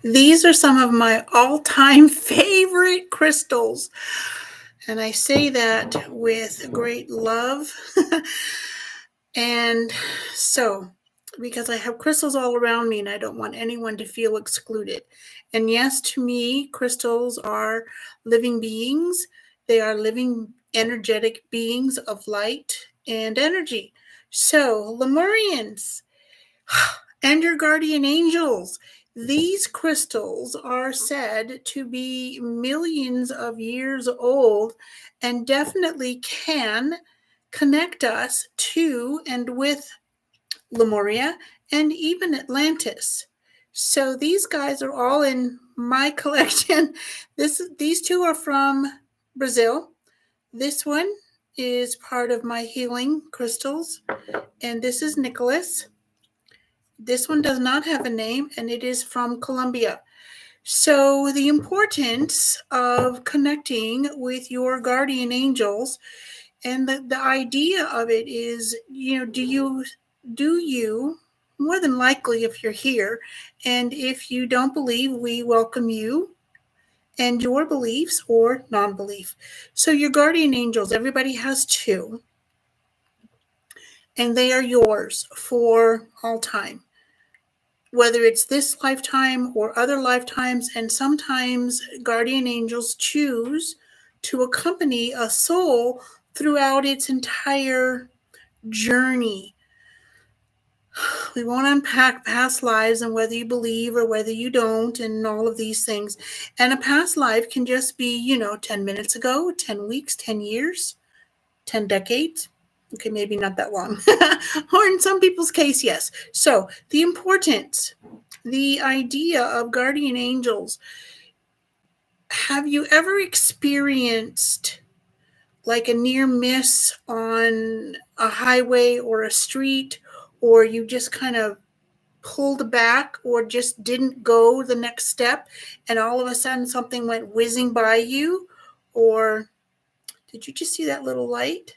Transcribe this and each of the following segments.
These are some of my all-time favorite crystals. And I say that with great love. And so, because I have crystals all around me and I don't want anyone to feel excluded. And yes, to me, crystals are living beings. They are living energetic beings of light and energy. So, Lemurians, and your guardian angels. These crystals are said to be millions of years old and definitely can connect us to and with Lemuria and even Atlantis. So these guys are all in my collection. These two are from Brazil. This one is part of my healing crystals, and this is Nicholas. This one does not have a name, and it is from Colombia. So, the importance of connecting with your guardian angels, and the idea of it is, do you, more than likely, if you're here, and if you don't believe, we welcome you and your beliefs or non belief. So, your guardian angels, everybody has two, and they are yours for all time, whether it's this lifetime or other lifetimes. And sometimes guardian angels choose to accompany a soul throughout its entire journey. We won't unpack past lives and whether you believe or whether you don't and all of these things. And a past life can just be, 10 minutes ago, 10 weeks, 10 years, 10 decades. Okay, maybe not that long. Or in some people's case, yes. So the importance, the idea of guardian angels. Have you ever experienced like a near miss on a highway or a street, or you just kind of pulled back or just didn't go the next step and all of a sudden something went whizzing by you? Or did you just see that little light?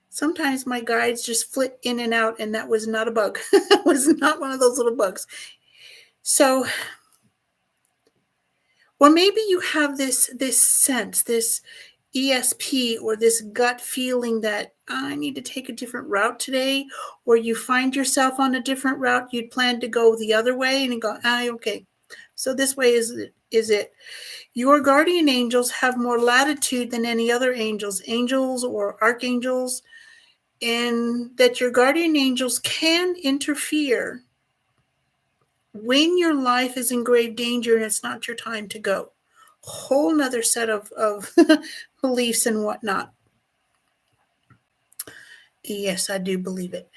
Sometimes my guides just flit in and out, and that was not a bug. It was not one of those little bugs. So, or maybe you have this sense, this ESP, or this gut feeling that I need to take a different route today, or you find yourself on a different route. You'd planned to go the other way, and you go, okay, so this way is it. Your guardian angels have more latitude than any other angels or archangels, and that your guardian angels can interfere when your life is in grave danger and it's not your time to go. Whole nother set of beliefs and whatnot. Yes, I do believe it.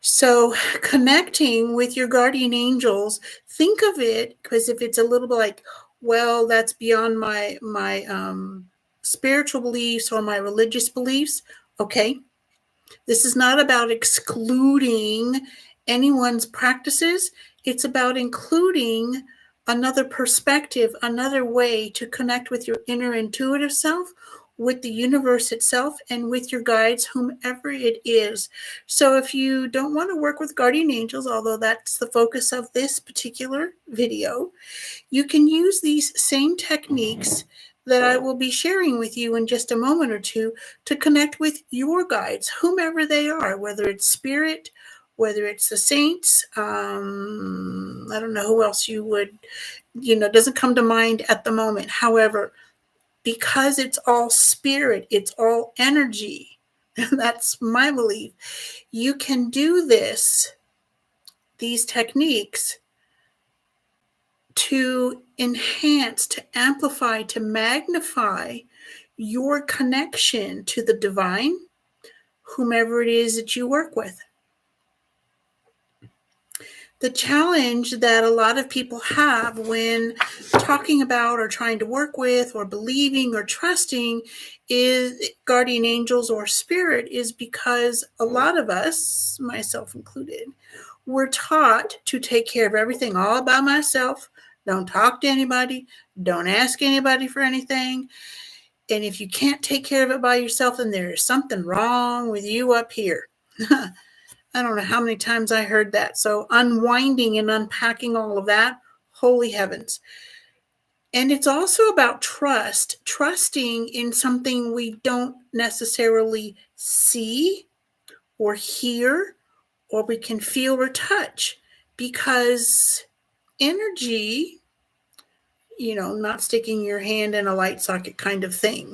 So connecting with your guardian angels, think of it, because if it's a little bit like, well, that's beyond my spiritual beliefs or my religious beliefs. Okay, this is not about excluding anyone's practices. It's about including another perspective, another way to connect with your inner intuitive self, with the universe itself, and with your guides, whomever it is. So if you don't want to work with guardian angels, although that's the focus of this particular video, you can use these same techniques that I will be sharing with you in just a moment or two to connect with your guides, whomever they are, whether it's spirit, whether it's the saints. I don't know who else you would, doesn't come to mind at the moment. However, because it's all spirit, it's all energy, and that's my belief, you can do these techniques to enhance, to amplify, to magnify your connection to the divine, whomever it is that you work with. The challenge that a lot of people have when talking about or trying to work with or believing or trusting is guardian angels or spirit is because a lot of us, myself included, we're taught to take care of everything all by myself. Don't talk to anybody. Don't ask anybody for anything. And if you can't take care of it by yourself, then there is something wrong with you up here. I don't know how many times I heard that. So unwinding and unpacking all of that, Holy heavens. And it's also about trust, trusting in something we don't necessarily see or hear or we can feel or touch, because energy, not sticking your hand in a light socket kind of thing,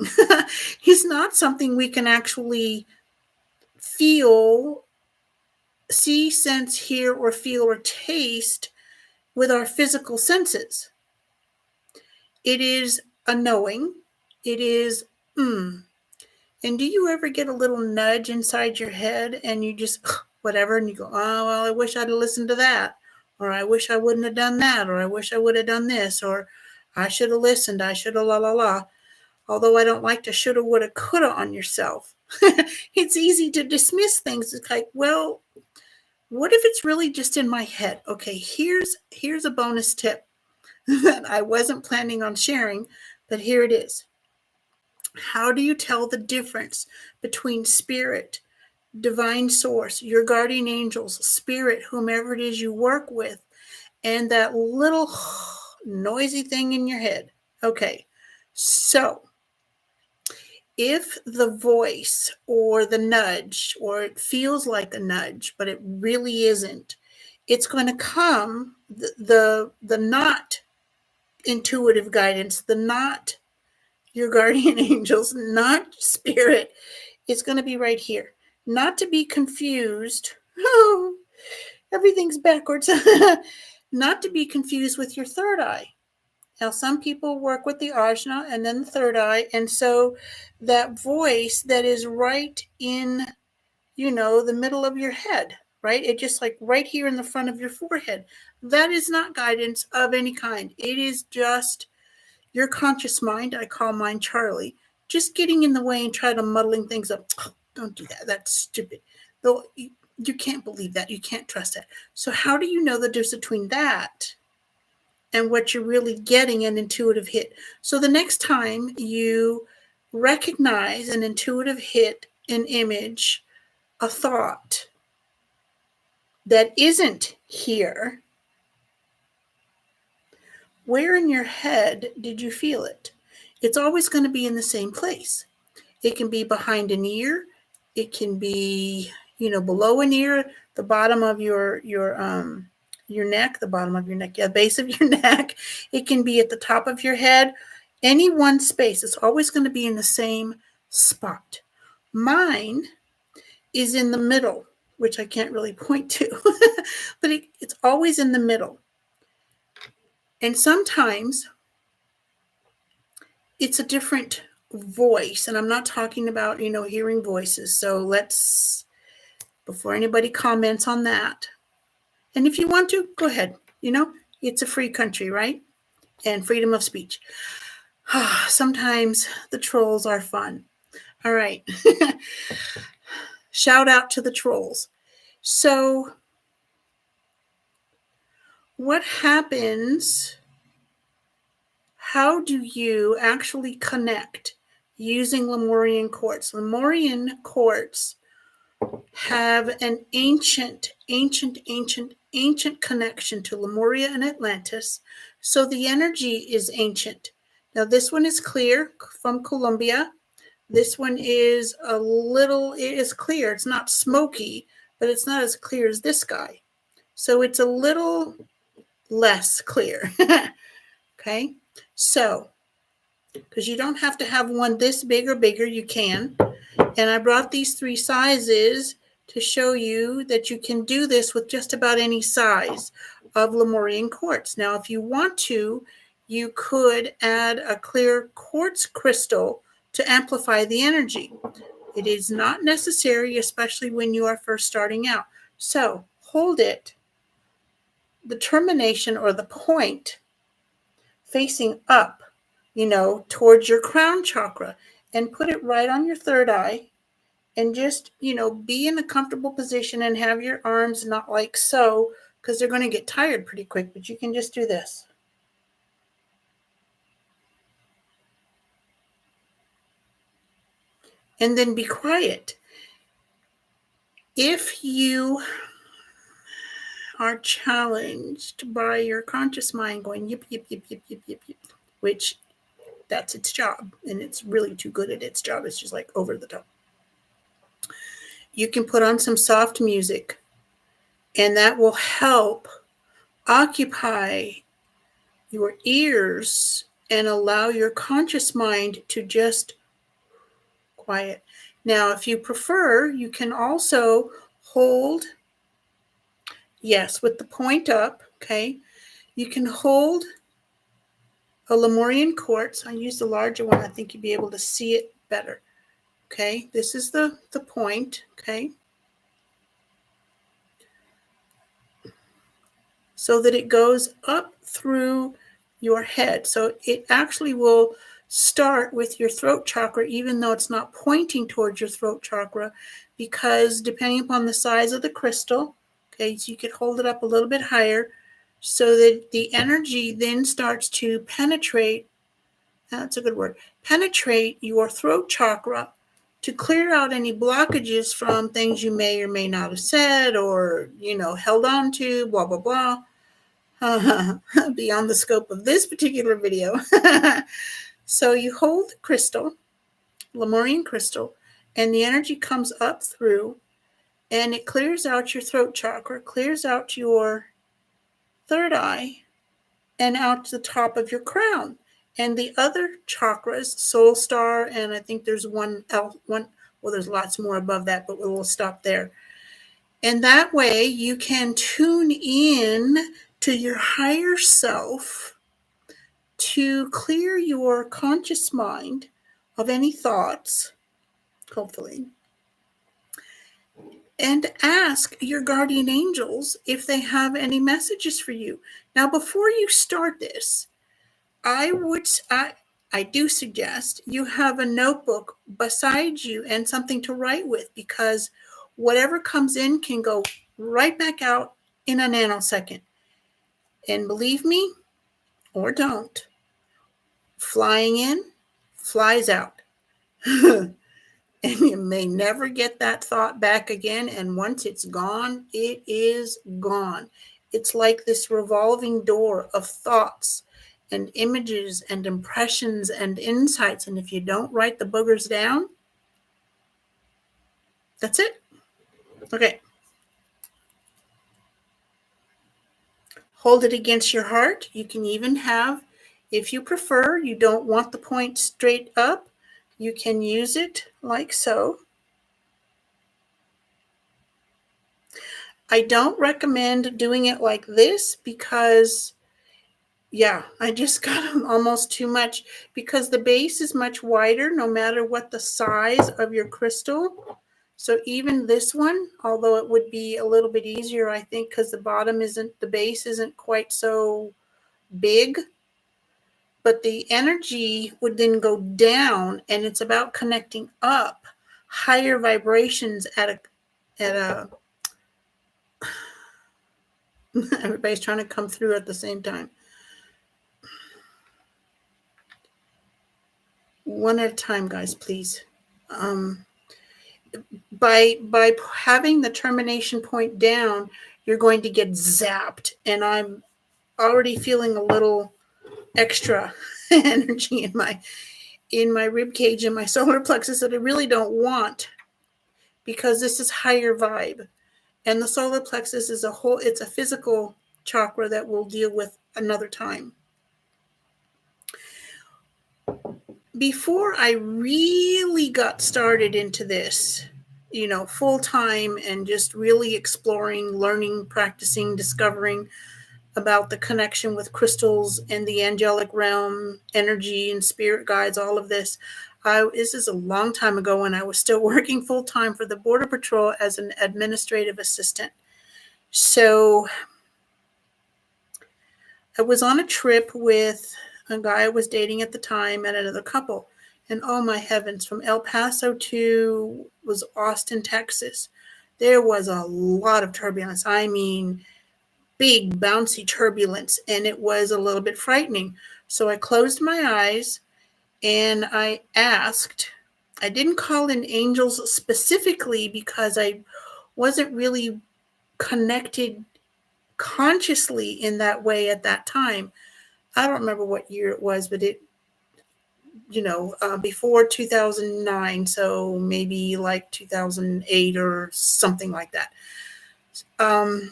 is not something we can actually feel, see, sense, hear, or feel or taste with our physical senses. It is a knowing. It is, And do you ever get a little nudge inside your head and you just, whatever, and you go, oh, well, I wish I'd have listened to that. Or I wish I wouldn't have done that. Or I wish I would have done this. Or I should have listened. I should have la la la. Although I don't like to shoulda, woulda, coulda on yourself. It's easy to dismiss things. It's like, well, what if it's really just in my head? Okay, here's a bonus tip that I wasn't planning on sharing, but here it is. How do you tell the difference between spirit, divine source, your guardian angels, spirit, whomever it is you work with, and that little noisy thing in your head? Okay, so if the voice or the nudge, or it feels like a nudge, but it really isn't, it's going to come, the not intuitive guidance, the not your guardian angels, not spirit, it's going to be right here. Not to be confused. Oh, everything's backwards. Not to be confused with your third eye. Now, some people work with the ajna and then the third eye. And so that voice that is right in, the middle of your head, right? It just like right here in the front of your forehead. That is not guidance of any kind. It is just your conscious mind. I call mine Charlie, just getting in the way and try to muddling things up. Oh, don't do that. That's stupid. Though you can't believe that. You can't trust that. So how do you know the difference between that and what you're really getting an intuitive hit? So the next time you recognize an intuitive hit, an image, a thought that isn't here, where in your head did you feel it? It's always going to be in the same place. It can be behind an ear. It can be, below an ear, the bottom of your neck, the bottom of your neck, base of your neck. It can be at the top of your head. Any one space. It's always going to be in the same spot. Mine is in the middle, which I can't really point to, but it's always in the middle. And sometimes it's a different voice, and I'm not talking about, hearing voices. So let's, before anybody comments on that, and if you want to, go ahead. It's a free country, right? And freedom of speech. Sometimes the trolls are fun. All right. Shout out to the trolls. So what happens? How do you actually connect using Lemurian quartz? Lemurian quartz have an ancient connection to Lemuria and Atlantis. So the energy is ancient. Now this one is clear from Colombia. This one is it is clear. It's not smoky, but it's not as clear as this guy. So it's a little less clear. Okay. So, because you don't have to have one this big or bigger, you can. And I brought these 3 sizes to show you that you can do this with just about any size of Lemurian quartz. Now, if you want to, you could add a clear quartz crystal to amplify the energy. It is not necessary, especially when you are first starting out. So hold it, the termination or the point facing up, towards your crown chakra, and put it right on your third eye. And just, be in a comfortable position and have your arms not like so, because they're going to get tired pretty quick, but you can just do this. And then be quiet. If you are challenged by your conscious mind going yip, yip, yip, yip, yip, yip, yip, which that's its job. And it's really too good at its job. It's just like over the top. You can put on some soft music, and that will help occupy your ears and allow your conscious mind to just quiet. Now, if you prefer, you can also hold, yes, with the point up, okay? You can hold a Lemurian quartz. I used the larger one. I think you'd be able to see it better, okay? This is the point, okay? So that it goes up through your head. So it actually will start with your throat chakra, even though it's not pointing towards your throat chakra, because depending upon the size of the crystal, okay, so you could hold it up a little bit higher so that the energy then starts to penetrate, that's a good word, penetrate your throat chakra to clear out any blockages from things you may or may not have said or, held on to, blah, blah, blah. Beyond the scope of this particular video. So you hold the crystal, Lemurian crystal, and the energy comes up through, and it clears out your throat chakra, clears out your third eye, and out to the top of your crown. And the other chakras, soul star, and I think there's one, well, there's lots more above that, but we'll stop there. And that way you can tune in to your higher self to clear your conscious mind of any thoughts, hopefully, and ask your guardian angels if they have any messages for you. Now, before you start this, I do suggest you have a notebook beside you and something to write with, because whatever comes in can go right back out in a nanosecond. And believe me, or don't, flying in, flies out. And you may never get that thought back again. And once it's gone, it is gone. It's like this revolving door of thoughts and images and impressions and insights. And if you don't write the boogers down, that's it. Okay. Hold it against your heart. You can even have, if you prefer, you don't want the point straight up, you can use it like so. I don't recommend doing it like this because, I just got almost too much, because the base is much wider no matter what the size of your crystal. So even this one, although it would be a little bit easier, I think, because the base isn't quite so big, but the energy would then go down, and it's about connecting up higher vibrations at a everybody's trying to come through at the same time. One at a time, guys, please. By having the termination point down, you're going to get zapped, and I'm already feeling a little extra energy in my rib cage and my solar plexus that I really don't want, because this is higher vibe. And the solar plexus is it's a physical chakra that we'll deal with another time. Before I really got started into this, full time, and just really exploring, learning, practicing, discovering about the connection with crystals and the angelic realm, energy and spirit guides, all of this. This is a long time ago when I was still working full time for the Border Patrol as an administrative assistant. So I was on a trip with a guy I was dating at the time and another couple. And oh my heavens, from El Paso to was Austin, Texas, there was a lot of turbulence. I mean, big bouncy turbulence, and it was a little bit frightening. So I closed my eyes and I asked. I didn't call in angels specifically because I wasn't really connected consciously in that way at that time. I don't remember what year it was, but it, before 2009, so maybe like 2008 or something like that. I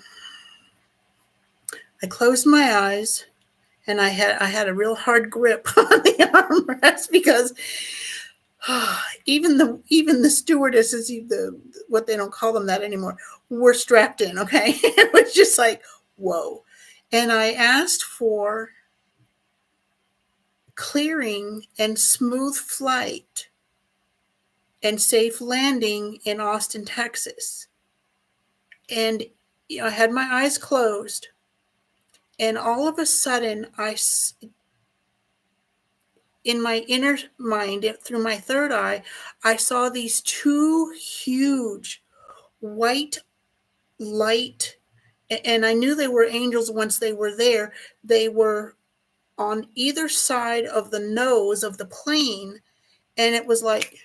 closed my eyes, and I had a real hard grip on the armrest because even the stewardesses, what they don't call them that anymore, were strapped in. Okay, it was just like whoa, and I asked for clearing and smooth flight and safe landing in Austin, Texas. And I had my eyes closed, and all of a sudden, in my inner mind, through my third eye, I saw these two huge white light, and I knew they were angels once they were there. They were on either side of the nose of the plane, and it was like,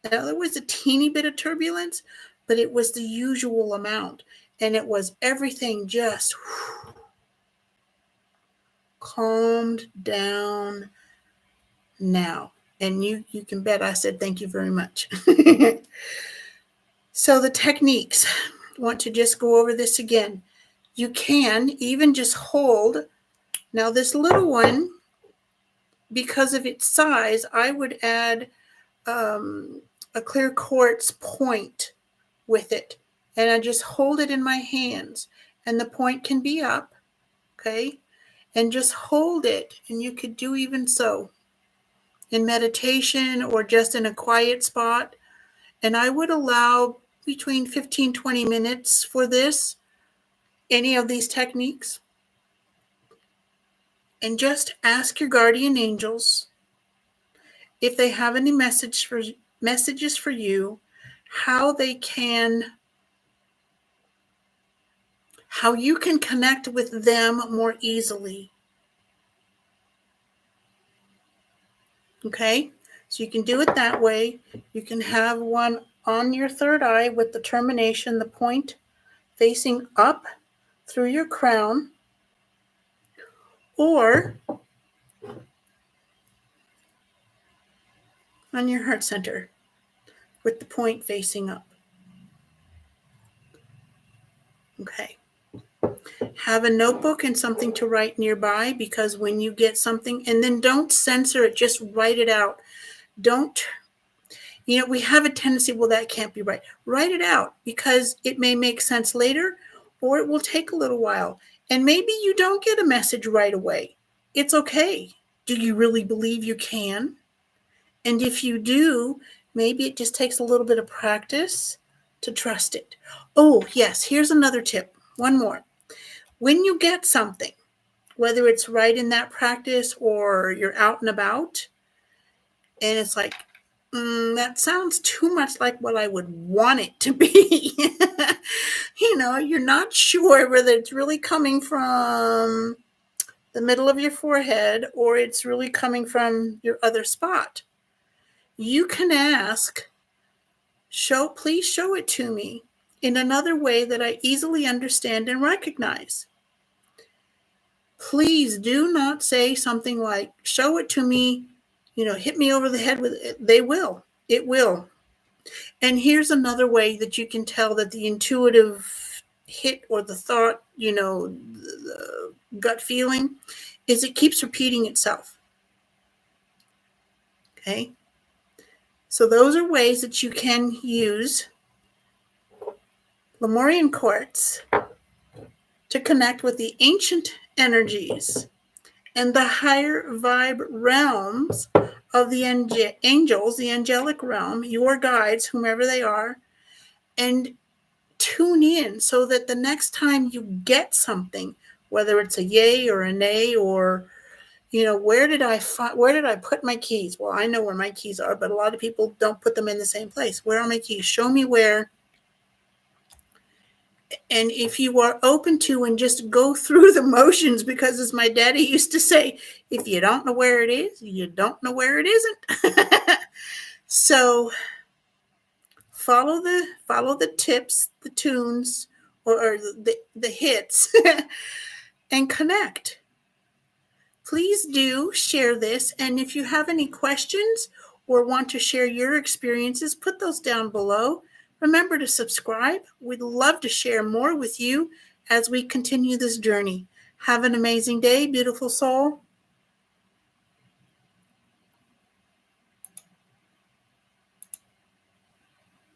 now there was a teeny bit of turbulence, but it was the usual amount, and it was everything just calmed down now. And you can bet I said thank you very much. So the techniques, I want to just go over this again. You can even just hold. Now this little one, because of its size, I would add a clear quartz point with it, and I just hold it in my hands, and the point can be up, okay, and just hold it. And you could do even so in meditation or just in a quiet spot. And I would allow between 15-20 minutes for this, any of these techniques, and just ask your guardian angels if they have any messages for you, how you can connect with them more easily. Okay, so you can do it that way. You can have one on your third eye with the termination, the point facing up through your crown, or on your heart center with the point facing up. Okay. Have a notebook and something to write nearby, because when you get something, and then don't censor it, just write it out. Don't, we have a tendency, well, that can't be right. Write it out, because it may make sense later, or it will take a little while. And maybe you don't get a message right away. It's okay. Do you really believe you can? And if you do, maybe it just takes a little bit of practice to trust it. Oh, yes, here's another tip. One more. When you get something, whether it's right in that practice or you're out and about, and it's like, that sounds too much like what I would want it to be. You're not sure whether it's really coming from the middle of your forehead or it's really coming from your other spot. You can ask, please show it to me in another way that I easily understand and recognize. Please do not say something like, show it to me, hit me over the head with it. It will. And here's another way that you can tell that the intuitive hit or the thought, the gut feeling, is it keeps repeating itself. Okay. So those are ways that you can use Lemurian quartz to connect with the ancient energies and the higher vibe realms of the angels, the angelic realm, your guides, whomever they are, and tune in so that the next time you get something, whether it's a yay or a nay, or where did I put my keys? Well, I know where my keys are, but a lot of people don't put them in the same place. Where are my keys? Show me where. And if you are open to and just go through the motions, because as my daddy used to say, if you don't know where it is, you don't know where it isn't. So follow the tips, the tunes, or the hits and connect. Please do share this. And if you have any questions or want to share your experiences, put those down below. Remember to subscribe. We'd love to share more with you as we continue this journey. Have an amazing day, beautiful soul.